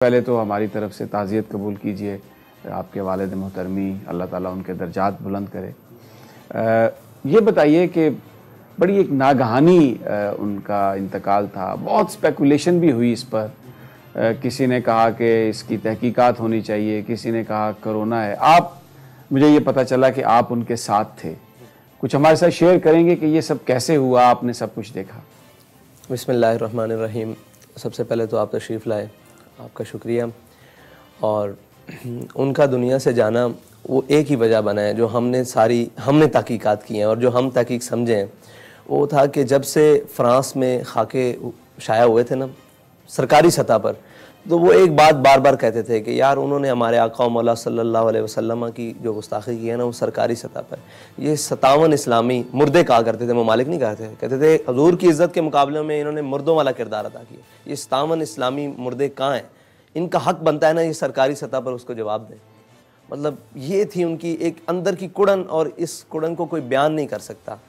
पहले तो हमारी तरफ से ताज़ियत कबूल कीजिए आपके वालिद मोहतरमी, अल्लाह ताला उनके दर्जात बुलंद करे। ये बताइए कि बड़ी एक नागहानी उनका इंतकाल था, बहुत स्पेकुलेशन भी हुई इस पर। किसी ने कहा कि इसकी तहकीकात होनी चाहिए, किसी ने कहा कोरोना है। मुझे ये पता चला कि आप उनके साथ थे, कुछ हमारे साथ शेयर करेंगे कि ये सब कैसे हुआ, आपने सब कुछ देखा? बिस्मिल्लाहिर्रहमानिर्रहीम। सबसे पहले तो आप तशरीफ़ लाए, आपका शुक्रिया। और उनका दुनिया से जाना वो एक ही वजह बना है जो हमने तहकीकात की हैं और जो हम तहकीक समझे हैं, वो था कि जब से फ़्रांस में खाके शाया हुए थे ना सरकारी सतह पर, तो वो एक बात बार बार कहते थे कि यार उन्होंने हमारे आका मौला सल्लल्लाहु अलैहि वसल्लम की जो गुस्ताखी की है ना वो सरकारी सतह पर, ये 57 इस्लामी मुर्दे कहा करते थे, ममालिक नहीं कहते थे हजूर की इज़्ज़त के मुकाबले में इन्होंने मुर्दों वाला किरदार अदा किया। ये 57 इस्लामी मुर्दे कहाँ हैं? इनका हक बनता है ना ये सरकारी सतह पर उसको जवाब दें। मतलब ये थी उनकी एक अंदर की कुड़न, और इस कुड़न को कोई बयान नहीं कर सकता।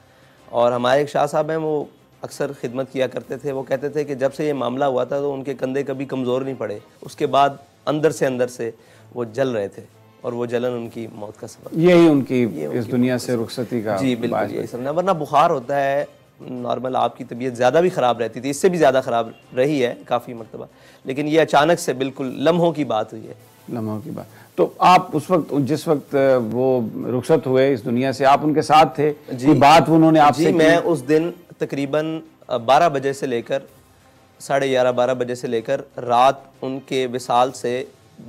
और हमारे एक शाह साहब हैं, वो अक्सर खिदमत किया करते थे, वो कहते थे कि जब से ये मामला हुआ था तो उनके कंधे कभी कमज़ोर नहीं पड़े, उसके बाद अंदर से वो जल रहे थे और वो जलन उनकी मौत का सबब, यही उनकी इस दुनिया से रुखसती का। जी बिल्कुल यही समझना। वरना बुखार होता है नॉर्मल, आपकी तबीयत ज़्यादा भी ख़राब रहती थी, इससे भी ज़्यादा ख़राब रही है काफ़ी मरतबा, लेकिन ये अचानक से बिल्कुल लम्हों की बात हुई है। लम्हों की बात। तो आप उस वक्त, जिस वक्त वो रुखसत हुए इस दुनिया से, आप उनके साथ थे? जी, बात उन्होंने आपसे जी, मैं उस दिन तकरीबन 12 बजे से लेकर 11:30-12 बजे से लेकर रात उनके विसाल से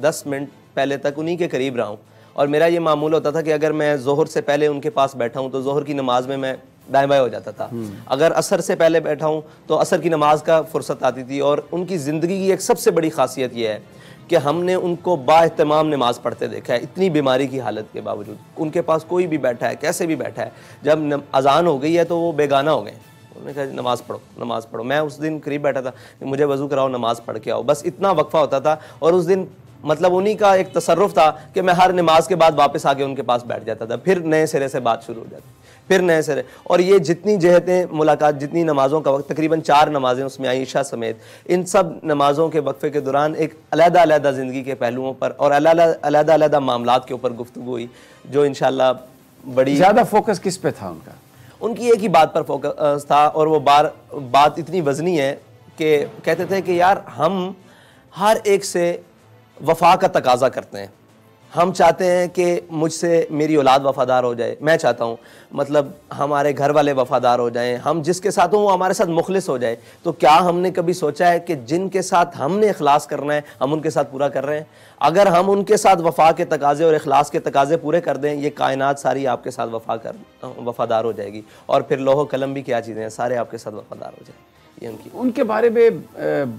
10 मिनट पहले तक उन्हीं के करीब रहा हूँ। और मेरा ये मामूल होता था कि अगर मैं ज़ोहर से पहले उनके पास बैठा हूँ तो ज़ोहर की नमाज में मैं दाएं बाएं हो जाता था, अगर असर से पहले बैठा हूँ तो असर की नमाज का फुर्सत आती थी। और उनकी ज़िंदगी की एक सबसे बड़ी खासियत यह है कि हमने उनको बाएहतमाम नमाज पढ़ते देखा है, इतनी बीमारी की हालत के बावजूद। उनके पास कोई भी बैठा है, कैसे भी बैठा है, जब अजान हो गई है तो वो बेगाना हो गए, उन्होंने कहा नमाज़ पढ़ो नमाज़ पढ़ो। मैं उस दिन करीब बैठा था कि मुझे वज़ू कराओ, नमाज़ पढ़ के आओ, बस इतना वक्फा होता था। और उस दिन मतलब उन्हीं का एक तसर्रुफ था कि मैं हर नमाज के बाद वापस आके उनके पास बैठ जाता था, फिर नए सिरे से बात शुरू हो जाती, फिर नए सिरे। और ये जितनी जहतें मुलाकात, जितनी नमाज़ों का वक्त, तकरीबन 4 नमाज़ें उसमें आयशा समेत, इन सब नमाज़ों के वक्फे के दौरान एक अलग-अलग ज़िंदगी के पहलुओं पर और अलग-अलग मामलात के ऊपर गुफ्तगू हुई, जो इंशाअल्लाह बड़ी ज़्यादा फोकस किस पे था उनका? उनकी एक ही बात पर फोकस था, और वो बात इतनी वज़नी है कि कहते थे कि यार हम हर एक से वफ़ा का तकाज़ा करते हैं। हम चाहते हैं कि मुझसे मेरी औलाद वफ़ादार हो जाए, मैं चाहता हूँ मतलब हमारे घर वाले वफ़ादार हो जाएं, हम जिसके साथ हों वो हमारे साथ मुखलिस हो जाए। तो क्या हमने कभी सोचा है कि जिनके साथ हमने इखलास करना है हम उनके साथ पूरा कर रहे हैं? अगर हम उनके साथ वफ़ा के तकाज़े और इखलास के तकाज़े पूरे कर दें, ये कायनात सारी आपके साथ वफ़ादार हो जाएगी। और फिर लोहो कलम भी क्या चीज़ें हैं, सारे आपके साथ वफ़ादार हो जाए। उनके बारे में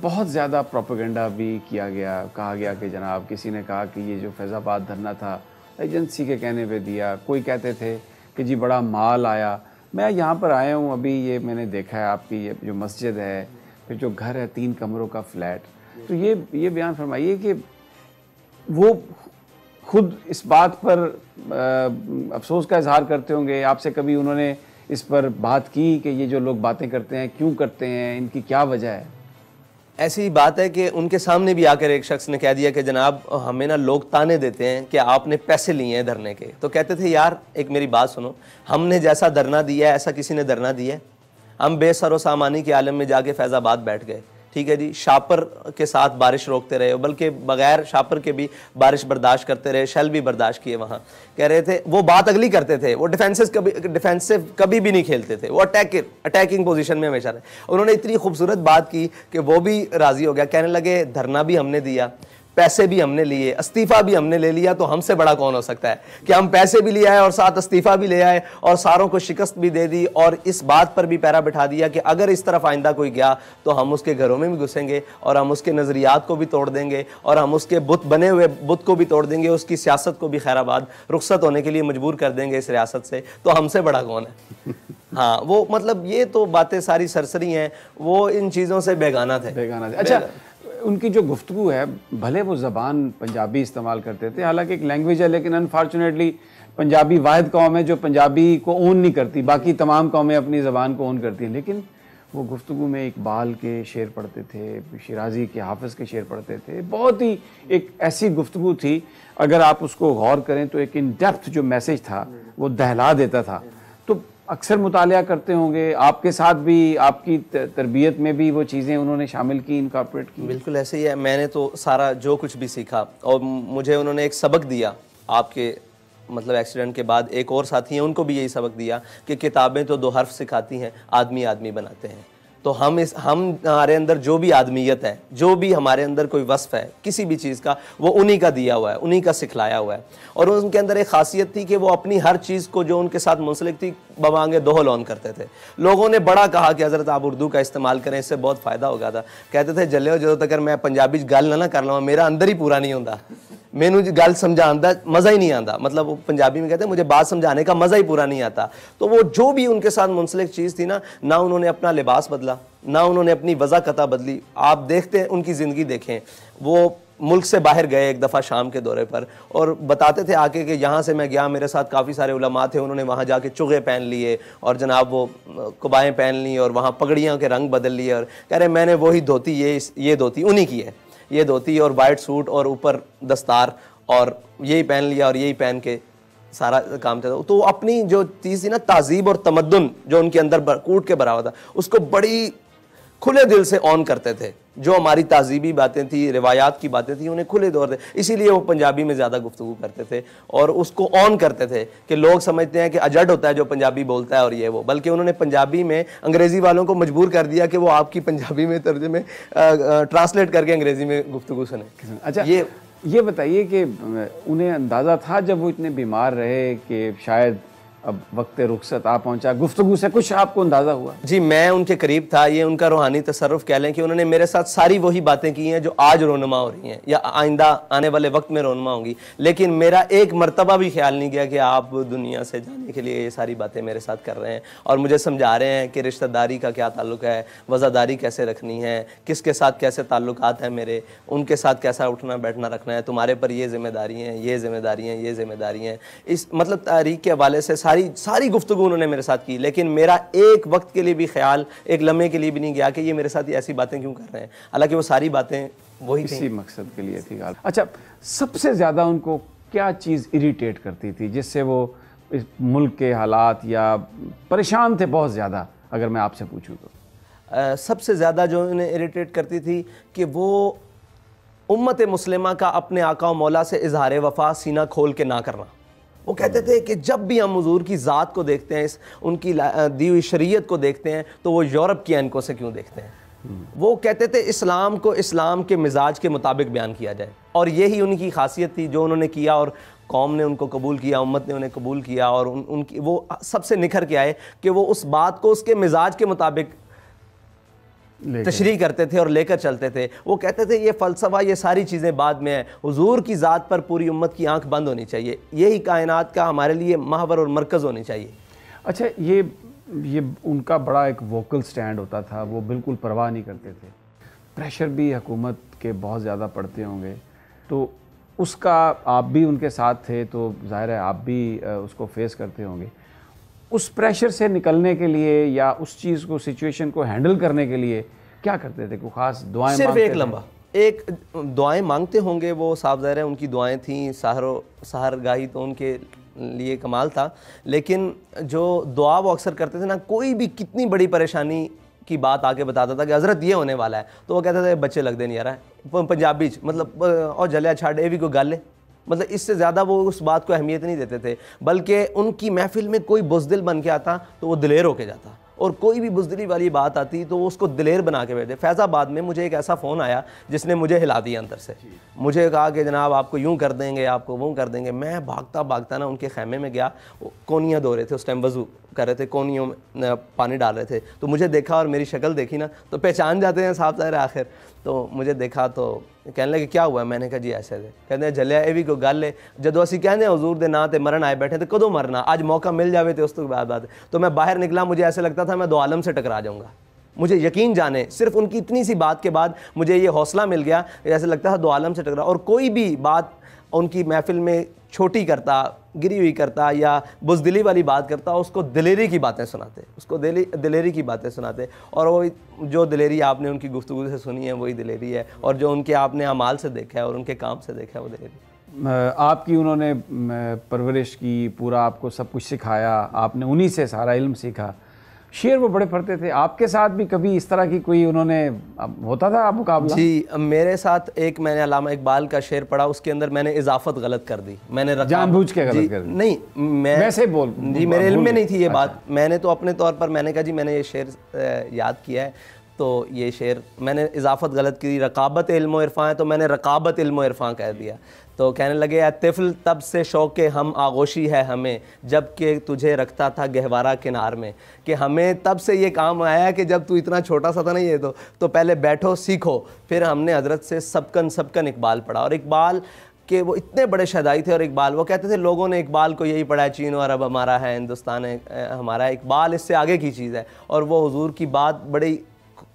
बहुत ज़्यादा प्रोपेगेंडा भी किया गया, कहा गया कि जनाब, किसी ने कहा कि ये जो फैज़ाबाद धरना था एजेंसी के कहने पे दिया, कोई कहते थे कि जी बड़ा माल आया। मैं यहाँ पर आया हूँ अभी, ये मैंने देखा है आपकी ये जो मस्जिद है, फिर जो घर है 3 कमरों का फ्लैट, तो ये बयान फरमाइए कि वो खुद इस बात पर अफसोस का इजहार करते होंगे, आपसे कभी उन्होंने इस पर बात की कि ये जो लोग बातें करते हैं क्यों करते हैं, इनकी क्या वजह है? ऐसी बात है कि उनके सामने भी आकर एक शख्स ने कह दिया कि जनाब हमें ना लोग ताने देते हैं कि आपने पैसे लिए हैं धरने के। तो कहते थे यार एक मेरी बात सुनो, हमने जैसा धरना दिया है ऐसा किसी ने धरना दिया है? हम बेसरो सामानी के आलम में जाके फैज़ाबाद बैठ गए, ठीक है जी, शापर के साथ बारिश रोकते रहे, बल्कि बगैर शापर के भी बारिश बर्दाश्त करते रहे, शेल भी बर्दाश्त किए। वहाँ कह रहे थे वो बात अगली करते थे, वो डिफेंसिव कभी भी नहीं खेलते थे, वो अटैकिंग पोजीशन में हमेशा रहे। उन्होंने इतनी खूबसूरत बात की कि वो भी राज़ी हो गया, कहने लगे धरना भी हमने दिया, पैसे भी हमने लिए, इस्तीफ़ा भी हमने ले लिया, तो हमसे बड़ा कौन हो सकता है कि हम पैसे भी ले आए और साथ इस्तीफ़ा भी ले आए और सारों को शिकस्त भी दे दी। और इस बात पर भी पैरा बिठा दिया कि अगर इस तरफ आइंदा कोई गया तो हम उसके घरों में भी घुसेंगे और हम उसके नज़रियात को भी तोड़ देंगे और हम उसके बुत बने हुए बुत को भी तोड़ देंगे, उसकी सियासत को भी खैराबाद रुखसत होने के लिए मजबूर कर देंगे इस रियासत से, तो हमसे बड़ा कौन है? हाँ, वो मतलब ये तो बातें सारी सरसरी हैं, वो इन चीज़ों से बेगाना थे। अच्छा, उनकी जो गुफ्तगू है, भले वो ज़बान पंजाबी इस्तेमाल करते थे, हालांकि एक लैंग्वेज है, लेकिन अनफॉर्चुनेटली पंजाबी वाहिद कौम है जो पंजाबी को ओन नहीं करती, बाकी तमाम कौमें अपनी ज़बान को ओन करती हैं, लेकिन वो गुफ्तगू में इकबाल के शेर पढ़ते थे, शिराजी के, हाफिज़ के शेर पढ़ते थे। बहुत ही एक ऐसी गुफ्तगू थी, अगर आप उसको गौर करें तो एक इन डेप्थ जो मैसेज था वो दहला देता था। तो अक्सर मुतालिया करते होंगे, आपके साथ भी, आपकी तरबियत में भी वो चीज़ें उन्होंने शामिल की, इनकॉर्पोरेट की? बिल्कुल ऐसे ही है। मैंने तो सारा जो कुछ भी सीखा, और मुझे उन्होंने एक सबक दिया आपके मतलब एक्सीडेंट के बाद, एक और साथी हैं उनको भी यही सबक दिया कि किताबें तो 2 हर्फ सिखाती हैं, आदमी आदमी बनाते हैं। तो हमारे अंदर जो भी आदमियत है, जो भी हमारे अंदर कोई वस्फ है किसी भी चीज़ का, वो उन्हीं का दिया हुआ है, उन्हीं का सिखलाया हुआ है। और उनके अंदर एक खासियत थी कि वो अपनी हर चीज़ को जो उनके साथ मुंसलिक थी बमांगे दोहल ऑन करते थे। लोगों ने बड़ा कहा कि हज़रत आप उर्दू का इस्तेमाल करें, इससे बहुत फ़ायदा होगा था। कहते थे जल्ले जो तक मैं पंजाबी गल ना कर लवां मेरा अंदर ही पूरा नहीं होता, मैनू गल समझाने का मज़ा ही नहीं आता। मतलब वो पंजाबी में कहते हैं मुझे बात समझाने का मज़ा ही पूरा नहीं आता। तो वो जो भी उनके साथ मुंसलिक चीज़ थी ना उन्होंने अपना लिबास बदला, ना उन्होंने अपनी वज़ाकता बदली। आप देखते हैं उनकी ज़िंदगी देखें, वो मुल्क से बाहर गए एक दफ़ा शाम के दौरे पर और बताते थे आके कि यहाँ से मैं गया, मेरे साथ काफ़ी सारे उलमा थे, उन्होंने वहाँ जाके चुगे पहन लिए और जनाब वो कुबाएँ पहन ली और वहाँ पगड़ियाँ के रंग बदल लिए और कह रहे मैंने वही धोती, ये धोती उन्हीं की है, ये धोती और वाइट सूट और ऊपर दस्तार और यही पहन लिया और यही पहन के सारा काम था। तो अपनी जो चीज़ थी ना, तहजीब और तमद्दुन जो उनके अंदर कूट के बराबर था, उसको बड़ी खुले दिल से ऑन करते थे। जो हमारी तहजीबी बातें थी, रिवायात की बातें थी, उन्हें खुले दौर थे, इसीलिए वो पंजाबी में ज़्यादा गुफ्तगू करते थे और उसको ऑन करते थे कि लोग समझते हैं कि अजड होता है जो पंजाबी बोलता है और ये वो, बल्कि उन्होंने पंजाबी में अंग्रेज़ी वालों को मजबूर कर दिया कि वो आपकी पंजाबी में तर्जुमे ट्रांसलेट करके अंग्रेज़ी में गुफ्तगू सुने। अच्छा, ये बताइए कि उन्हें अंदाज़ा था जब वो इतने बीमार रहे कि शायद अब वक्त रुखसत आ पहुंचा, गुफ्तगू से कुछ आपको अंदाज़ा हुआ? जी, मैं उनके करीब था, ये उनका रूहानी तसर्रुफ़ कह लें कि उन्होंने मेरे साथ सारी वही बातें की हैं जो आज रोनमा हो रही हैं या आइंदा आने वाले वक्त में रोनमा होंगी। लेकिन मेरा एक मरतबा भी ख्याल नहीं गया कि आप दुनिया से जाने के लिए ये सारी बातें मेरे साथ कर रहे हैं और मुझे समझा रहे हैं कि रिश्तेदारी का क्या ताल्लुक़ है, वज़ादारी कैसे रखनी है, किसके साथ कैसे ताल्लुकात हैं मेरे, उनके साथ कैसा उठना बैठना रखना है, तुम्हारे पर ये ज़िम्मेदारी हैं, ये ज़िम्मेदारी हैं, ये ज़िम्मेदारी हैं। इस मतलब तारीख़ के हवाले से सारी गुफ्तगू उन्होंने मेरे साथ की, लेकिन मेरा एक वक्त के लिए भी ख्याल, एक लम्हे के लिए भी नहीं गया कि ये मेरे साथ ये ऐसी बातें क्यों कर रहे हैं। हालांकि वो सारी बातें वही इसी मकसद के लिए थी। अच्छा, सबसे ज़्यादा उनको क्या चीज़ इरिटेट करती थी जिससे वो इस मुल्क के हालात या परेशान थे बहुत ज़्यादा, अगर मैं आपसे पूछूँ तो? सबसे ज़्यादा जो उन्हें इरिटेट करती थी कि वो उम्मत मुस्लिमा का अपने आका व मौला से इजहार वफा सीना खोल के ना करना। वो कहते थे कि जब भी हम हुजूर की ज़ात को देखते हैं, उनकी दी हुई शरीयत को देखते हैं, तो वो यूरोप की ऐनकों से क्यों देखते हैं। वो कहते थे इस्लाम को इस्लाम के मिजाज के मुताबिक बयान किया जाए, और यही उनकी खासियत थी जो उन्होंने किया और कौम ने उनको कबूल किया, उम्मत ने उन्हें कबूल किया और उनकी वो सबसे निखर के आए कि वो उस बात को उसके मिजाज के मुताबिक तशरीह करते थे और लेकर चलते थे। वो कहते थे ये फ़लसफ़ा, ये सारी चीज़ें बाद में है, हुजूर की ज़ात पर पूरी उम्मत की आंख बंद होनी चाहिए, यही कायनात का हमारे लिए महवर और मरकज़ होनी चाहिए। अच्छा, ये उनका बड़ा एक वोकल स्टैंड होता था, वो बिल्कुल परवाह नहीं करते थे। प्रेशर भी हुकूमत के बहुत ज़्यादा पड़ते होंगे, तो उसका आप भी उनके साथ थे तो जाहिर है आप भी उसको फेस करते होंगे। उस प्रेशर से निकलने के लिए या उस चीज़ को, सिचुएशन को हैंडल करने के लिए क्या करते थे? कोई ख़ास दुआएं? सिर्फ एक लम्बा एक दुआएं मांगते होंगे वो, साफ ज़ाहिर है उनकी दुआएं थीं, सहरगाही तो उनके लिए कमाल था। लेकिन जो दुआ वो अक्सर करते थे ना, कोई भी कितनी बड़ी परेशानी की बात आके बताता था कि हज़रत ये होने वाला है, तो वो कहते थे बच्चे लग दे नहीं आ रहा है पंजाबी मतलब और जलिया छाड़ ये भी कोई गल है। मतलब इससे ज़्यादा वो उस बात को अहमियत नहीं देते थे, बल्कि उनकी महफिल में कोई बुज़दिल बन के आता तो वो दिलेर होके जाता, और कोई भी बुज़दिली वाली बात आती तो वो उसको दिलेर बना के बैठे। फैज़ाबाद में मुझे एक ऐसा फ़ोन आया जिसने मुझे हिला दिया अंदर से। मुझे कहा कि जनाब आपको यूँ कर देंगे, आपको वो कर देंगे। मैं भागता भागता ना उनके खैमे में गया, कोनियाँ धो रहे थे उस टाइम, वज़ू कर रहे थे, कोनियों में पानी डाल रहे थे। तो मुझे देखा और मेरी शक्ल देखी ना तो पहचान जाते हैं साहब ज़ाहिर आखिर। तो मुझे देखा तो कहने लगे क्या हुआ? मैंने कहा जी ऐसे थे। कहते हैं जलिया ये भी कोई गल है, जदों असीं कहने हुजूर दे नां ते मरन आए बैठे थे, कदों मरना, आज मौका मिल जावे तो उस तो बाद बात। तो मैं बाहर निकला, मुझे ऐसे लगता था मैं दो आलम से टकरा जाऊँगा। मुझे यकीन जाने सिर्फ उनकी इतनी सी बात के बाद मुझे ये हौसला मिल गया, ऐसे लगता था दो आलम से टकरा। और कोई भी बात उनकी महफिल में छोटी करता, गिरी हुई करता या बुज़दिली वाली बात करता, उसको दिलेरी की बातें सुनाते, उसको दिलेरी की बातें सुनाते। और वो जो दिलेरी आपने उनकी गुफ्तगू से सुनी है वही दिलेरी है, और जो उनके आपने अमाल से देखा है और उनके काम से देखा है वो दिलेरी। आपकी उन्होंने परवरिश की, पूरा आपको सब कुछ सिखाया, आपने उन्हीं से सारा इल्म सीखा। शेर वो बड़े पढ़ते थे, आपके साथ भी कभी इस तरह की कोई उन्होंने होता था मुकाबला? जी, मेरे साथ एक मैंने अल्लामा इकबाल का शेर पढ़ा, उसके अंदर मैंने इजाफत गलत कर दी, मैंने जानबूझ के गलत कर दी? नहीं, मैं वैसे जी मेरे इल्म में नहीं थी ये बात, मैंने तो अपने तौर पर मैंने कहा जी मैंने ये शेर याद किया है, तो ये शेर मैंने इजाफत गलत की, रकाबत इल्म इरफान है तो मैंने रकाबत इल्म इरफान कह दिया। तो कहने लगे या तिफल तब से शौक़े हम आगोशी है हमें, जब कि तुझे रखता था गहवारा किनार में, कि हमें तब से ये काम आया कि जब तू इतना छोटा सा था ना ये तो पहले बैठो सीखो। फिर हमने हज़रत से सबकन इकबाल पढ़ा, और इकबाल कि वो इतने बड़े शदाई थे, और इकबाल वो कहते थे लोगों ने इकबाल को यही पढ़ा है, चीन और अरब हमारा है, हिंदुस्तान है हमारा है, इकबाल इससे आगे की चीज़ है। और वो हुजूर की बात बड़ी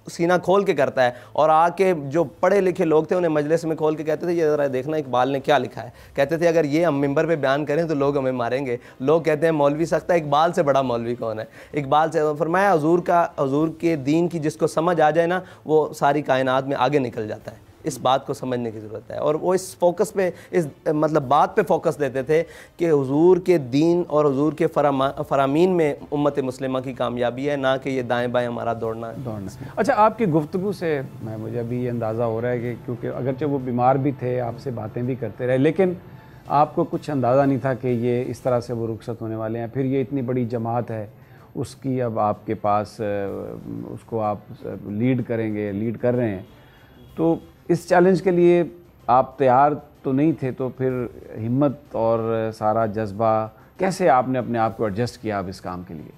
सीना खोल के करता है, और आके जो पढ़े लिखे लोग थे उन्हें मजलिस में खोल के कहते थे ये ज़रा देखना इकबाल ने क्या लिखा है। कहते थे अगर ये हम मिंबर पे बयान करें तो लोग हमें मारेंगे, लोग कहते हैं मौलवी सख्त है, इकबाल से बड़ा मौलवी कौन है। इकबाल से फरमाया हुजूर के दीन की जिसको समझ आ जाए ना वो सारी कायनात में आगे निकल जाता है। इस बात को समझने की ज़रूरत है, और वो इस फोकस पे, इस मतलब बात पे फोकस देते थे कि हुजूर के दीन और हुजूर के फरामीन में उम्मत मुस्लिमा की कामयाबी है, ना कि ये दाएं बाएं हमारा दौड़ना। अच्छा, आपकी गुफ्तगू से मुझे अभी ये अंदाज़ा हो रहा है कि क्योंकि अगरचे वो बीमार भी थे, आपसे बातें भी करते रहे, लेकिन आपको कुछ अंदाज़ा नहीं था कि ये इस तरह से वो रुखसत होने वाले हैं। फिर ये इतनी बड़ी जमात है उसकी अब आपके पास, उसको आप लीड कर रहे हैं, तो इस चैलेंज के लिए आप तैयार तो नहीं थे, तो फिर हिम्मत और सारा जज्बा कैसे आपने अपने आप को एडजस्ट किया अब इस काम के लिए?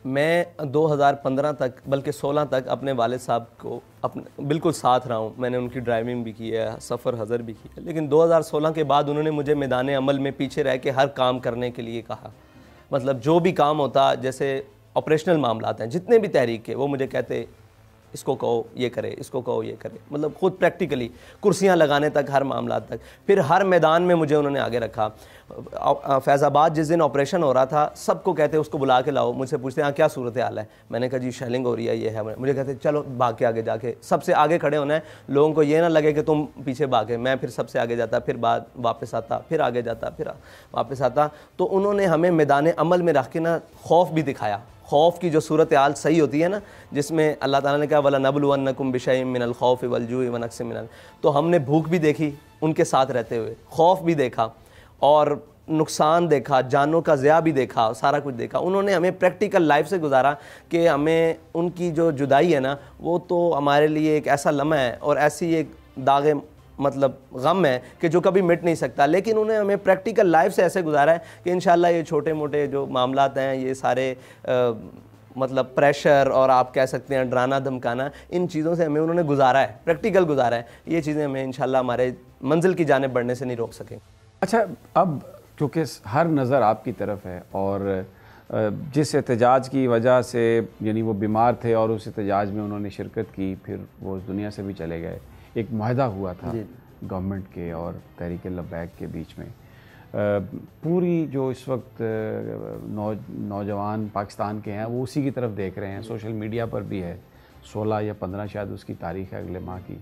मैं 2015 तक बल्कि 16 तक अपने वालिद साहब को अपने बिल्कुल साथ रहा हूँ, मैंने उनकी ड्राइविंग भी की है, सफ़र हज़र भी की है, लेकिन 2016 के बाद उन्होंने मुझे मैदान अमल में पीछे रह के हर काम करने के लिए कहा। मतलब जो भी काम होता, जैसे ऑपरेशनल मामलात हैं जितने भी तहरीक के, वो मुझे कहते इसको कहो ये करे, इसको कहो ये करे, मतलब खुद प्रैक्टिकली कुर्सियां लगाने तक, हर मामला तक। फिर हर मैदान में मुझे उन्होंने आगे रखा। फैज़ाबाद जिस दिन ऑपरेशन हो रहा था, सबको कहते उसको बुला के लाओ, मुझसे पूछते हैं क्या सूरत हाल है, मैंने कहा जी शेलिंग हो रही है, ये है। मुझे कहते चलो भाग के आगे जाके सबसे आगे खड़े होना है, लोगों को ये ना लगे कि तुम पीछे भागे। मैं फिर सबसे आगे जाता, फिर वापस आता, फिर आगे जाता, फिर वापस आता। तो उन्होंने हमें मैदान अमल में रख के ना खौफ भी दिखाया। खौफ की जो सूरत हाल सही होती है ना, जिसमें अल्लाह ताला ने कहा वला नबलुवन्नकुम बिशैइन मिनल खौफि वल जूइ व नक्सिम मिनल, तो हमने भूख भी देखी उनके साथ रहते हुए, खौफ भी देखा और नुकसान देखा, जानों का ज़िया भी देखा, सारा कुछ देखा। उन्होंने हमें प्रैक्टिकल लाइफ से गुजारा कि हमें उनकी जो जुदाई है ना, वो तो हमारे लिए एक ऐसा लम्हा है और ऐसी एक दागे मतलब गम है कि जो कभी मिट नहीं सकता। लेकिन उन्हें हमें प्रैक्टिकल लाइफ से ऐसे गुजारा है कि इंशाल्लाह ये छोटे मोटे जो मामलात हैं, ये सारे मतलब प्रेशर और आप कह सकते हैं डराना धमकाना, इन चीज़ों से हमें उन्होंने गुजारा है, प्रैक्टिकल गुजारा है। ये चीज़ें हमें इंशाल्लाह हमारे मंजिल की जानिब बढ़ने से नहीं रोक सकें। अच्छा, अब क्योंकि हर नज़र आपकी तरफ है और जिस एहतजाज की वजह से, यानी वो बीमार थे और उस एहतजाज में उन्होंने शिरकत की, फिर वो उस दुनिया से भी चले गए, एक मुआहदा हुआ था गवर्नमेंट के और तहरीक लब्बैक के बीच में। पूरी जो इस वक्त नौजवान पाकिस्तान के हैं वो उसी की तरफ देख रहे हैं, सोशल मीडिया पर भी है, 16 या 15 शायद उसकी तारीख है अगले माह की।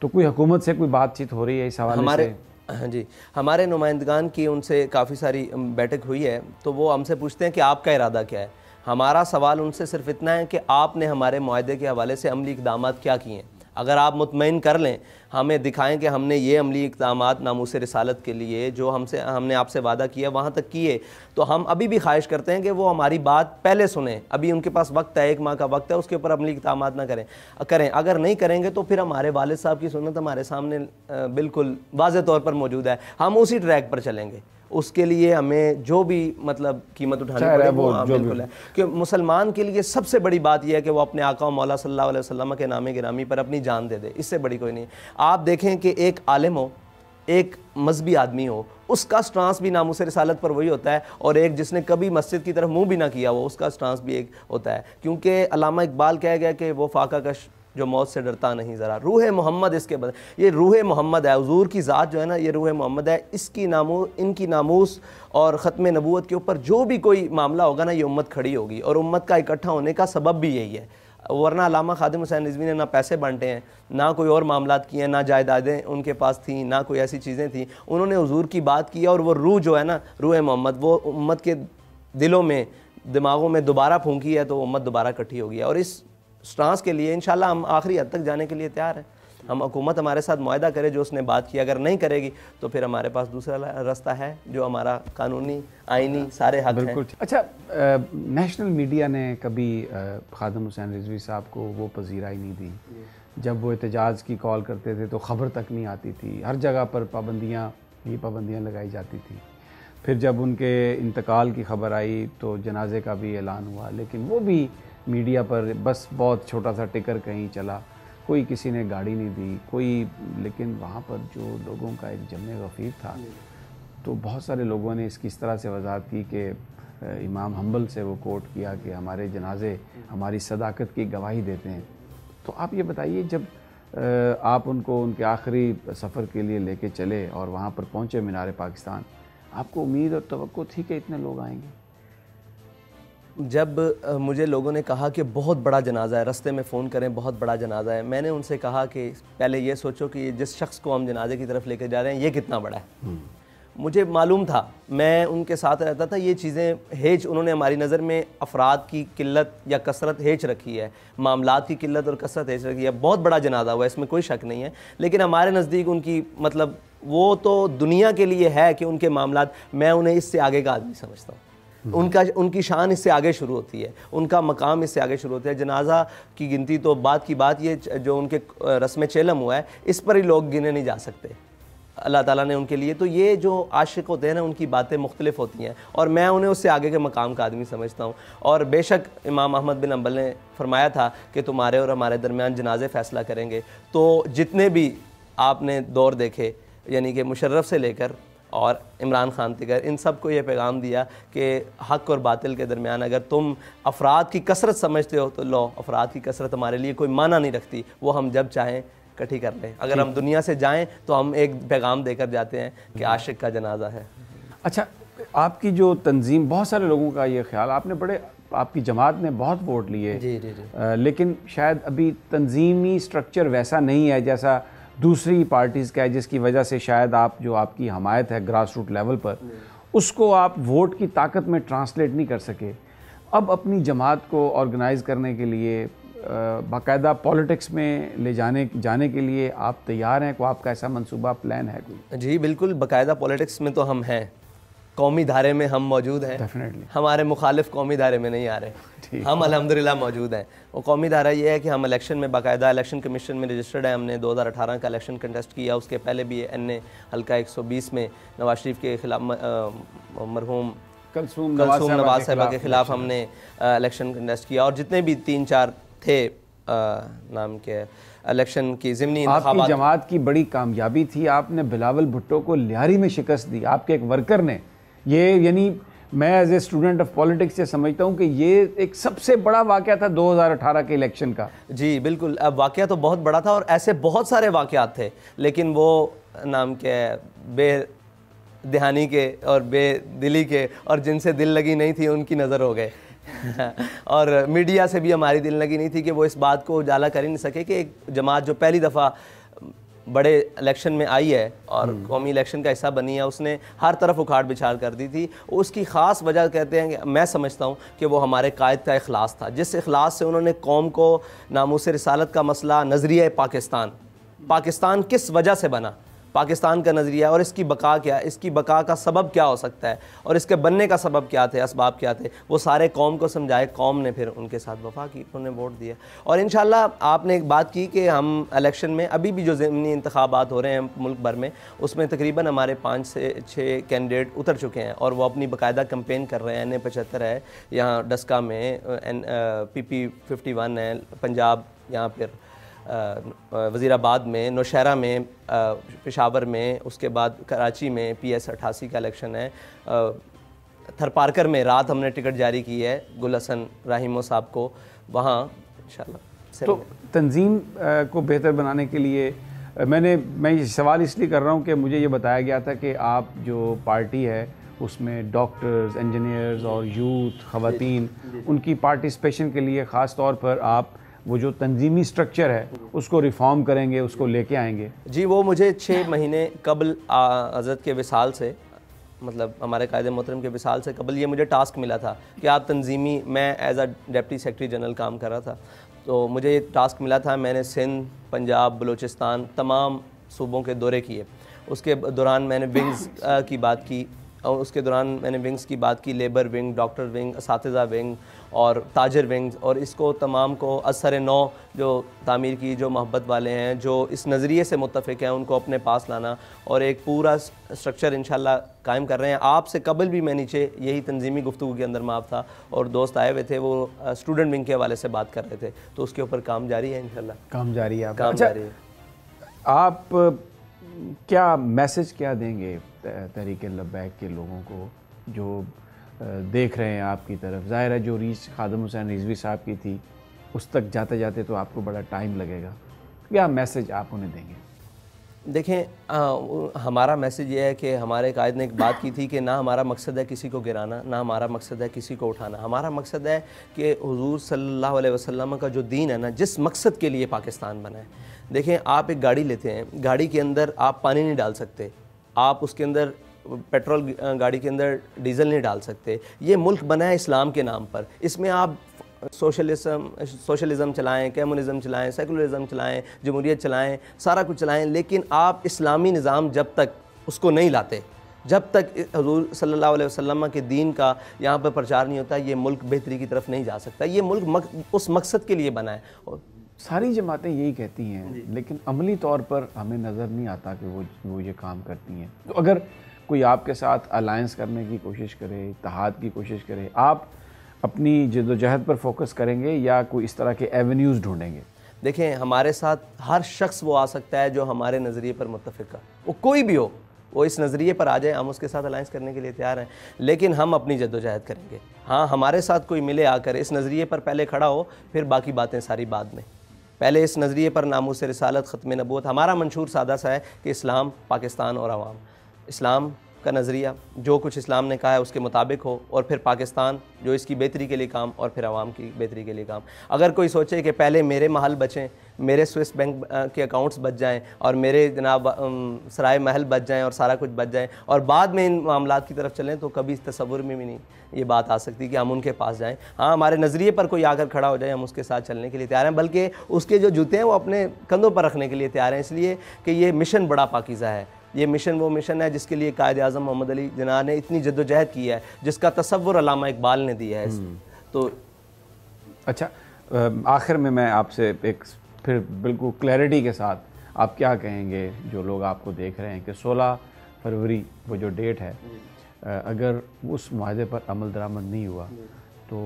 तो कोई हुकूमत से कोई बातचीत हो रही है इस हवाले से? हाँ जी, हमारे नुमाइंदगान की उनसे काफ़ी सारी बैठक हुई है, तो वो हमसे पूछते हैं कि आपका इरादा क्या है। हमारा सवाल उनसे सिर्फ इतना है कि आपने हमारे मुआहदे के हवाले से अमली इक़दामात क्या किए हैं। अगर आप मुतमईन कर लें, हमें दिखाएं कि हमने ये अमली इक़दामात नामूस रिसालत के लिए जो हमने आपसे वादा किया वहाँ तक किए, तो हम अभी भी ख्वाहिश करते हैं कि वो हमारी बात पहले सुने। अभी उनके पास वक्त है, 1 माह का वक्त है, उसके ऊपर अमली इक़दामात ना करें। अगर नहीं करेंगे तो फिर हमारे वालिद साहब की सुन्नत हमारे सामने बिल्कुल वाज़े तौर पर मौजूद है, हम उसी ट्रैक पर चलेंगे। उसके लिए हमें जो भी मतलब कीमत उठानी पड़े वो बिल्कुल है, कि मुसलमान के लिए सबसे बड़ी बात यह है कि वो अपने आका मौला सल्लल्लाहु अलैहि वसल्लम के नामे गिरामी पर अपनी जान दे दे, इससे बड़ी कोई नहीं। आप देखें कि एक आलिम हो, एक मजहबी आदमी हो, उसका स्टांस भी नामूस रिसालत पर वही होता है, और एक जिसने कभी मस्जिद की तरफ मुँह भी ना किया हो उसका स्टांस भी एक होता है। क्योंकि अल्लामा इकबाल कह गया कि वो फाका कश जो मौत से डरता नहीं ज़रा, रूह मोहम्मद इसके बदले, ये रूह मोहम्मद है, हुजूर की ज़ात जो है ना, ये रूह मोहम्मद है। इसकी इनकी नामूस और ख़त्म नबूवत के ऊपर जो भी कोई मामला होगा ना, ये उम्मत खड़ी होगी, और उम्मत का इकट्ठा होने का सबब भी यही है। वरना अल्लामा खादिम हुसैन रिज़वी ने ना पैसे बांटे हैं, ना कोई और मामलात किए हैं, ना जायदादें उनके पास थी, ना कोई ऐसी चीज़ें थी। उन्होंने हुजूर की बात की, और वो रूह जो है ना, रूह मोहम्मद, वो उम्मत के दिलों में, दिमागों में दोबारा फूंकी है, तो उम्मत दोबारा इकट्ठी होगी। और इस स्टांस के लिए इंशाल्लाह हम आखिरी हद तक जाने के लिए तैयार हैं। हम हुकूमत हमारे साथ मुआहदा करे जो उसने बात की, अगर नहीं करेगी तो फिर हमारे पास दूसरा रास्ता है, जो हमारा कानूनी आइनी सारे हक हैं। अच्छा, नेशनल मीडिया ने कभी खादिम हुसैन रिजवी साहब को वो पजीराई नहीं दी। जब वो एहतजाज की कॉल करते थे तो ख़बर तक नहीं आती थी, हर जगह पर पाबंदियाँ लगाई जाती थी। फिर जब उनके इंतकाल की ख़बर आई तो जनाजे का भी ऐलान हुआ, लेकिन वो भी मीडिया पर बस बहुत छोटा सा टिकर कहीं चला, कोई किसी ने गाड़ी नहीं दी कोई। लेकिन वहाँ पर जो लोगों का एक जमे गफ़ीर था, तो बहुत सारे लोगों ने इसकी इस तरह से वजाहत की कि इमाम हम्बल से वो कोट किया कि हमारे जनाजे हमारी सदाकत की गवाही देते हैं। तो आप ये बताइए, जब आप उनको उनके आखिरी सफ़र के लिए लेके चले और वहाँ पर पहुँचे मीनार पाकिस्तान, आपको उम्मीद और तवक्को थी कि इतने लोग आएंगे? जब मुझे लोगों ने कहा कि बहुत बड़ा जनाजा है, रास्ते में फ़ोन करें बहुत बड़ा जनाजा है, मैंने उनसे कहा कि पहले ये सोचो कि जिस शख्स को हम जनाजे की तरफ लेकर जा रहे हैं ये कितना बड़ा है। मुझे मालूम था, मैं उनके साथ रहता था, ये चीज़ें हेज उन्होंने हमारी नज़र में अफराद की किल्लत या कसरत हेज रखी है, मामलात की किल्लत और कसरत हेज रखी है। बहुत बड़ा जनाजा हुआ, इसमें कोई शक नहीं है, लेकिन हमारे नज़दीक उनकी मतलब वो तो दुनिया के लिए है कि उनके मामलात, मैं उन्हें इससे आगे का आदमी समझता हूँ। उनकी शान इससे आगे शुरू होती है, उनका मकाम इससे आगे शुरू होता है। जनाजा की गिनती तो बात की बात, ये जो उनके रस्म चेलम हुआ है इस पर ही लोग गिने नहीं जा सकते अल्लाह ताला ने उनके लिए। तो ये जो आशिक होते हैं ना, उनकी बातें मुख्तलिफ होती हैं, और मैं उन्हें उससे आगे के मकाम का आदमी समझता हूँ। और बेशक इमाम अहमद बिन हम्बल ने फरमाया था कि तुम्हारे और हमारे दरमियान जनाजे फ़ैसला करेंगे। तो जितने भी आपने दौर देखे, यानी कि मुशर्रफ से लेकर और इमरान खान तक, इन सब को ये पैगाम दिया कि हक़ और बातिल के दरमियान अगर तुम अफराद की कसरत समझते हो तो लो, अफराद की कसरत हमारे लिए कोई माना नहीं रखती, वो हम जब चाहें इकट्ठी कर लें। अगर हम दुनिया से जाएं तो हम एक पैगाम देकर जाते हैं कि आशिक का जनाजा है। अच्छा, आपकी जो तंजीम, बहुत सारे लोगों का ये ख्याल, आपकी जमात ने बहुत वोट लिए, जी जी जी, लेकिन शायद अभी तंजीमी स्ट्रक्चर वैसा नहीं है जैसा दूसरी पार्टीज़ का है, जिसकी वजह से शायद आप जो आपकी हमायत है ग्रास रूट लेवल पर, उसको आप वोट की ताकत में ट्रांसलेट नहीं कर सके। अब अपनी जमात को ऑर्गेनाइज़ करने के लिए, बाकायदा पॉलिटिक्स में ले जाने के लिए आप तैयार हैं? को आपका ऐसा मंसूबा प्लान है कोई? जी बिल्कुल, बाकायदा पॉलिटिक्स में तो हम हैं, कौमी धारे में हम मौजूद हैं। डेफिनेटली हमारे मुखालिफ कौमी धारे में नहीं आ रहे, हम अल्हम्दुलिल्लाह मौजूद हैं। वो कौमी धारा ये है कि हम इलेक्शन में बाकायदा इलेक्शन कमीशन में रजिस्टर्ड है। हमने 2018 का इलेक्शन कंटेस्ट किया, उसके पहले भी एन हल्का 120 में नवाज शरीफ के खिलाफ, मरहूम कलसूम नवाज साहिबा के खिलाफ हमने इलेक्शन कंटेस्ट किया। और जितने भी 3-4 थे नाम के इलेक्शन की ज़िमनी आपकी जमात की बड़ी कामयाबी थी, आपने बिलावल भुट्टो को लिहारी में शिकस्त दी, आपके एक वर्कर ने। ये यानी मैं as a student of politics से समझता हूँ कि ये एक सबसे बड़ा वाक़या था 2018 के इलेक्शन का। जी बिल्कुल, अब वाक़या तो बहुत बड़ा था और ऐसे बहुत सारे वाक़यात थे, लेकिन वो नाम के बेदहानी के और बेदिली के और जिनसे दिल लगी नहीं थी उनकी नज़र हो गए और मीडिया से भी हमारी दिल लगी नहीं थी कि वो इस बात को उजाला कर ही नहीं सके कि एक जमात जो पहली दफ़ा बड़े इलेक्शन में आई है और कौमी इलेक्शन का हिस्सा बनी है, उसने हर तरफ उखाड़ बिछाड़ कर दी थी। उसकी ख़ास वजह कहते हैं कि मैं समझता हूँ कि वो हमारे कायद का इखलास था, जिस इखलास से उन्होंने कौम को नामूस रिसालत का मसला, नज़रिया पाकिस्तान किस वजह से बना, पाकिस्तान का नज़रिया और इसकी बका क्या, इसकी बका का सबब क्या हो सकता है और इसके बनने का सबब क्या थे, असबाब क्या थे, वो सारे कौम को समझाए। कौम ने फिर उनके साथ वफा की, उन्होंने वोट दिया। और इंशाल्लाह आपने एक बात की कि हम इलेक्शन में अभी भी जो ज़मीनी इंतखाबात हो रहे हैं मुल्क भर में, उसमें तकरीबन हमारे 5 से 6 कैंडिडेट उतर चुके हैं और वो अपनी बाकायदा कैंपेन कर रहे हैं। NA-75 है यहाँ डस्का में, PP-51 है पंजाब, यहाँ पर वज़ीराबाद में, नौशहरा में, पेशावर में, उसके बाद कराची में PS-88 का इलेक्शन है। थरपारकर में रात हमने टिकट जारी की है गुल हसन राहिमो साहब को, वहाँ इंशाल्लाह। तंजीम को बेहतर बनाने के लिए मैं ये सवाल इसलिए कर रहा हूँ कि मुझे ये बताया गया था कि आप जो पार्टी है उसमें डॉक्टर्स, इंजीनियर्स और यूथ, ख़वातीन, उनकी पार्टिसिपेशन के लिए ख़ास तौर पर आप वो जो तंजीमी स्ट्रक्चर है उसको रिफॉर्म करेंगे, उसको लेके आएंगे। जी, वो मुझे 6 महीने कबल हज़रत के विसाल से, मतलब हमारे कायदे मोहतरम के विसाल से कबल ये मुझे टास्क मिला था कि आप तंजीमी, मैं as a deputy secretary general काम कर रहा था, तो मुझे ये टास्क मिला था। मैंने सिंध, पंजाब, बलूचिस्तान तमाम सूबों के दौरे किए। उसके दौरान मैंने विंग्स की बात की, और उसके दौरान मैंने विंग्स की बात की, लेबर विंग, डॉक्टर विंग, असातिज़ा विंग और ताजर विंग्स, और इसको तमाम को असर नौ जो तामीर की, जो मोहब्बत वाले हैं, जो इस नज़रिए से मुत्तफ़िक हैं, उनको अपने पास लाना और एक पूरा स्ट्रक्चर इंशाल्लाह कायम कर रहे हैं। आपसे कबल भी मैं नीचे यही तंजीमी गुफ्तगू के अंदर माफ़ था और दोस्त आए हुए थे, वो स्टूडेंट विंग के हवाले से बात कर रहे थे, तो उसके ऊपर काम जारी है इंशाल्लाह। काम जारी है, काम जारी है। आप क्या मैसेज क्या देंगे तहरीक लब्बैक के लोगों को जो देख रहे हैं आपकी तरफ? ज़ाहिर है जो रीच खादिम हुसैन रिजवी साहब की थी उस तक जाते जाते तो आपको बड़ा टाइम लगेगा, क्या मैसेज आप उन्हें देंगे? देखें, हमारा मैसेज ये है कि हमारे कायद ने एक बात की थी कि ना हमारा मकसद है किसी को गिराना, ना हमारा मकसद है किसी को उठाना। हमारा मकसद है कि हुजूर सल्लल्लाहु अलैहि वसल्लम का जो दीन है ना, जिस मकसद के लिए पाकिस्तान बना है। देखें, आप एक गाड़ी लेते हैं, गाड़ी के अंदर आप पानी नहीं डाल सकते, आप उसके अंदर पेट्रोल, गाड़ी के अंदर डीजल नहीं डाल सकते। ये मुल्क बना है इस्लाम के नाम पर, इसमें आप सोशलिज़म चलाएं, कम्युनिज़म चलाएं, सेकुलरिज़म चलाएं, जमहूरियत चलाएं, सारा कुछ चलाएं, लेकिन आप इस्लामी निज़ाम जब तक उसको नहीं लाते, जब तक हुज़ूर सल्लल्लाहु अलैहि वसल्लम के दीन का यहाँ पर प्रचार नहीं होता, ये मुल्क बेहतरी की तरफ नहीं जा सकता। ये मुल्क उस मकसद के लिए बना है और सारी जमातें यही कहती हैं, लेकिन अमली तौर पर हमें नज़र नहीं आता कि वो ये काम करती हैं। तो अगर कोई आपके साथ अलायंस करने की कोशिश करे, इत्तेहाद की कोशिश करे, आप अपनी जद्दोजहद पर फोकस करेंगे या कोई इस तरह के एवेन्यूज़ ढूंढेंगे? देखें, हमारे साथ हर शख्स वो आ सकता है जो हमारे नज़रिए पर मुत्तफ़िक है, वो कोई भी हो, वो इस नज़रिए पर आ जाए, हम उसके साथ अलायंस करने के लिए तैयार हैं, लेकिन हम अपनी जद्दोजहद करेंगे। हाँ, हमारे साथ कोई मिले आकर इस नज़रिए पर पहले खड़ा हो, फिर बाकी बातें सारी बाद में। पहले इस नज़रिए पर नामूस रिसालत, ख़त्म नबूवत। हमारा मंशूर सादा सा है कि इस्लाम, पाकिस्तान और अवाम। इस्लाम का नज़रिया जो कुछ इस्लाम ने कहा है उसके मुताबिक हो, और फिर पाकिस्तान जो इसकी बेहतरी के लिए काम, और फिर अवाम की बेहतरी के लिए काम। अगर कोई सोचे कि पहले मेरे महल बचें, मेरे स्विस बैंक के अकाउंट्स बच जाएं और मेरे जनाब सराय महल बच जाएं और सारा कुछ बच जाएं और बाद में इन मामलात की तरफ चलें, तो कभी इस तसव्वुर में भी नहीं ये बात आ सकती कि हम उनके पास जाएं। हाँ, हमारे नज़रिए पर कोई आकर खड़ा हो जाए, हम उसके साथ चलने के लिए तैयार हैं, बल्कि उसके जो जूते हैं वो अपने कंधों पर रखने के लिए तैयार हैं, इसलिए कि ये मिशन बड़ा पाकीज़ा है। ये मिशन वो मिशन है जिसके लिए कायद आज़म मोहम्मद अली जिन्ना ने इतनी जद्दोजहद की है, जिसका तसव्वुर अल्लामा इकबाल ने दिया है। तो अच्छा, आखिर में मैं आपसे एक फिर बिल्कुल क्लैरिटी के साथ आप क्या कहेंगे जो लोग आपको देख रहे हैं कि 16 फरवरी वो जो डेट है, अगर उस मुआहदे पर अमल दरामद नहीं हुआ तो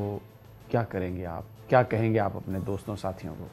क्या करेंगे आप, क्या कहेंगे आप अपने दोस्तों साथियों को?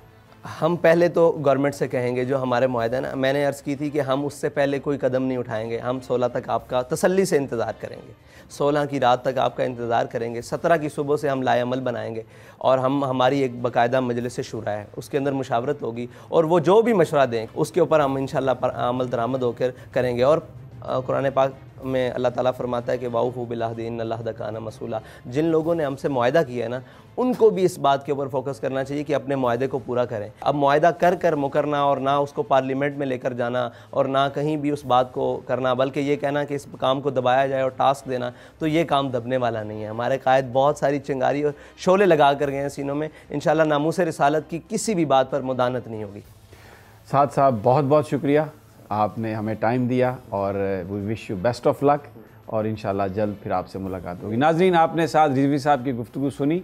हम पहले तो गवर्नमेंट से कहेंगे जो हमारे मुआहदा ना, मैंने अर्ज़ की थी कि हम उससे पहले कोई कदम नहीं उठाएंगे। हम 16 तक आपका तसल्ली से इंतज़ार करेंगे, 16 की रात तक आपका इंतज़ार करेंगे, 17 की सुबह से हम लाएअमल बनाएंगे और हमारी एक बाकायदा मजलिस शुरा है, उसके अंदर मुशावरत होगी और वो जो भी मशवरा दें उसके ऊपर हम इंशाअल्लाह अमल दरामद होकर करेंगे। और कुरान पाक में अल्लाह ताला फरमाता है कि वाऊफू बिल-अहदी इन्नल्लाह काना मसूला। जिन लोगों ने हमसे मुआहदा किया है ना, उनको भी इस बात के ऊपर फोकस करना चाहिए कि अपने मुआहदे को पूरा करें। अब मुआहदा कर कर मुकरना और ना उसको पार्लियामेंट में लेकर जाना और ना कहीं भी उस बात को करना, बल्कि ये कहना कि इस काम को दबाया जाए और टास्क देना, तो ये काम दबने वाला नहीं है। हमारे कायद बहुत सारी चिंगारी और शोले लगा कर गए हैं सीनों में। इंशाल्लाह नामूस रिसालत की किसी भी बात पर मुदानत नहीं होगी। साद साहब, बहुत बहुत शुक्रिया, आपने हमें टाइम दिया और we wish you best of luck और इंशाल्लाह जल्द फिर आपसे मुलाकात होगी। नाज़रीन, आपने साद रिजवी साहब की गुफ्तगू सुनी।